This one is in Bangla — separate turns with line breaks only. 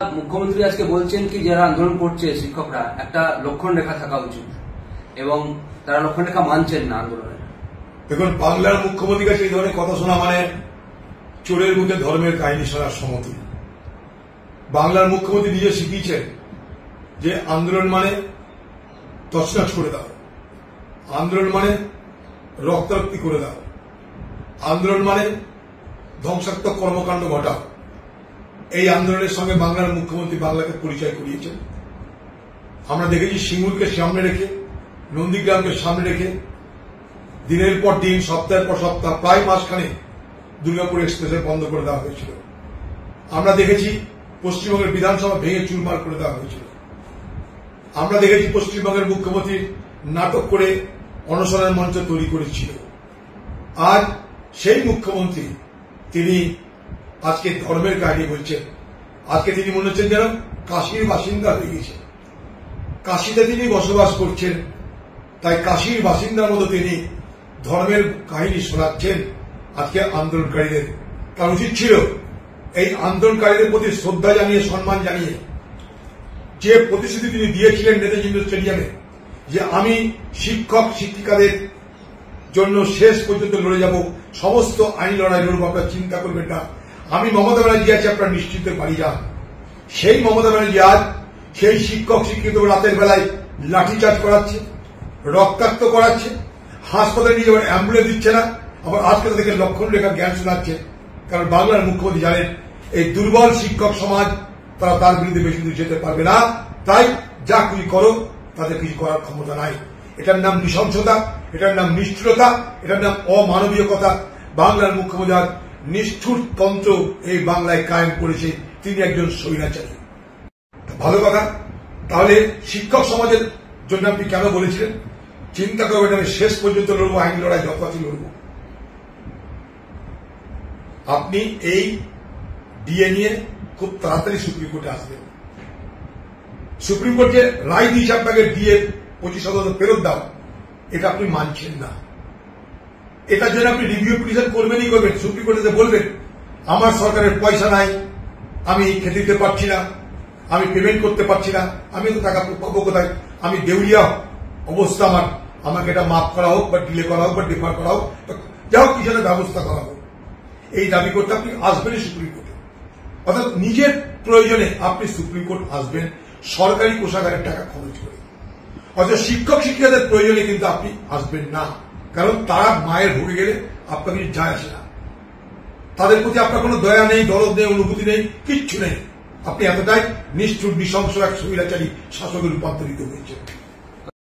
মুখ্যমন্ত্রী আজকে বলছেন কি যারা আন্দোলন করছে শিক্ষকরা একটা লক্ষণ রেখা থাকা উচিত এবং তারা লক্ষণ রেখা মানছেন না আন্দোলনে।
দেখুন, বাংলার মুখ্যমন্ত্রীর কাছে এই ধরনের কথা শোনা মানে চোরের মুখে ধর্মের কাহিনী শোনার সমতুল্য। বাংলার মুখ্যমন্ত্রী নিজে শিখিয়েছেন যে আন্দোলন মানে তছনছ করে দাও, আন্দোলন মানে রক্তারক্তি করে দাও, আন্দোলন মানে ধ্বংসাত্মক কর্মকাণ্ড ঘটাও। এই আন্দোলনের সঙ্গে বাংলার মুখ্যমন্ত্রী বাংলাকে পরিচয় করিয়েছেন। আমরা দেখেছি সিঙ্গুরকে সামনে রেখে, নন্দীগ্রামকে সামনে রেখে দিনের পর দিন, সপ্তাহের পর সপ্তাহ, প্রায় মাসখানে দুর্গাপুর এক্সপ্রেসে বন্ধ করে দেওয়া হয়েছিল। আমরা দেখেছি পশ্চিমবঙ্গের বিধানসভা ভেঙে চুরমার করে দেওয়া হয়েছিল। আমরা দেখেছি পশ্চিমবঙ্গের মুখ্যমন্ত্রী নাটক করে অনশনের মঞ্চ তৈরি করেছিল। আর সেই মুখ্যমন্ত্রী তিনি আজকে ধর্মের কাহিনী বলছেন। আজকে তিনি মনে হচ্ছেন যেন কাশীর বাসিন্দা হয়ে গেছেন। কাশীতে তিনি বসবাস করছেন, তাই কাশীর বাসিন্দার মতো তিনি ধর্মের কাহিনী শোনাচ্ছেন আজকে আন্দোলনকারীদের। তার উচিত ছিল এই আন্দোলনকারীদের প্রতি শ্রদ্ধা জানিয়ে, সম্মান জানিয়ে যে প্রতিশ্রুতি তিনি দিয়েছিলেন নেতাজি স্টেডিয়ামে যে আমি শিক্ষক শিক্ষিকাদের জন্য শেষ পর্যন্ত লড়ে যাব, সমস্ত আইন লড়াই লড়ব, আপনারা চিন্তা করবেন না, আমি মমতা ব্যানার্জি আছি, আপনারা নিশ্চিত বাড়ি যান। সেই মমতা ব্যানার্জি আজ সেই শিক্ষক শিক্ষিত রাতের বেলায় লাঠিচার্জ করাচ্ছে, রক্তাক্ত করাচ্ছে, হাসপাতালে নিয়ে যাবার অ্যাম্বুলেন্স দিচ্ছে না, আবার আজকে তাদেরকে লক্ষণ রেখার জ্ঞান শোনাচ্ছে। কারণ বাংলার মুখ্যমন্ত্রী জানেন এই দুর্বল শিক্ষক সমাজ তারা তার বিরুদ্ধে বেশি দূর যেতে পারবে না, তাই যা কিছু করো তাদের কিছু করার ক্ষমতা নাই। এটার নাম নৃশংসতা, এটার নাম নিষ্ঠুরতা, এটার নাম অমানবিকতা। বাংলার মুখ্যমন্ত্রী নিষ্ঠুর তন্ত্র এই বাংলায় কায়েম করেছে, তিনি একজন স্বৈরাচারী। ভালো কথা, তাহলে শিক্ষক সমাজের জন্য আপনি কেন বলেছিলেন চিন্তা করবেন আমি শেষ পর্যন্ত লড়বো, আইন লড়াই যত আছে লড়ব। আপনি এই ডিএ নিয়ে খুব তাড়াতাড়ি সুপ্রিম কোর্টে আসবেন। সুপ্রিম কোর্ট যে রায় দিয়েছে আপনাকে ডিএ 25% ফেরত দাও, এটা আপনি মানছেন না। এটার জন্য আপনি রিভিউ পিটিশন করবেনই করবেন, সুপ্রিম কোর্টে বলবেন আমার সরকারের পয়সা নাই, আমি খেতে দিতে পারছি না, আমি পেমেন্ট করতে পারছি না, আমি তো টাকা পাবো কোথায়, আমি দেউলিয়া অবস্থা আমার, আমাকে এটা মাফ করা হোক বা ডিলে করা হোক বা ডিফার করা হোক, যা হোক কিছু একটা ব্যবস্থা করা হোক। এই দাবি করতে আপনি আসবেনই সুপ্রিম কোর্টে। অর্থাৎ নিজের প্রয়োজনে আপনি সুপ্রিম কোর্ট আসবেন সরকারি কোষাগারের টাকা খরচ করে। অর্থাৎ শিক্ষক শিক্ষিকাদের প্রয়োজনে কিন্তু আপনি আসবেন না, কারণ তারা মায়ের ভুগে গেলে আপনার কিছু যায় আসে না। তাদের প্রতি আপনার কোনো দয়া নেই, দরদ নেই, অনুভূতি নেই, কিচ্ছু নেই। আপনি এতটাই নিষ্ঠুর নৃশংস এক স্বৈরাচারী শাসকে রূপান্তরিত হয়েছে।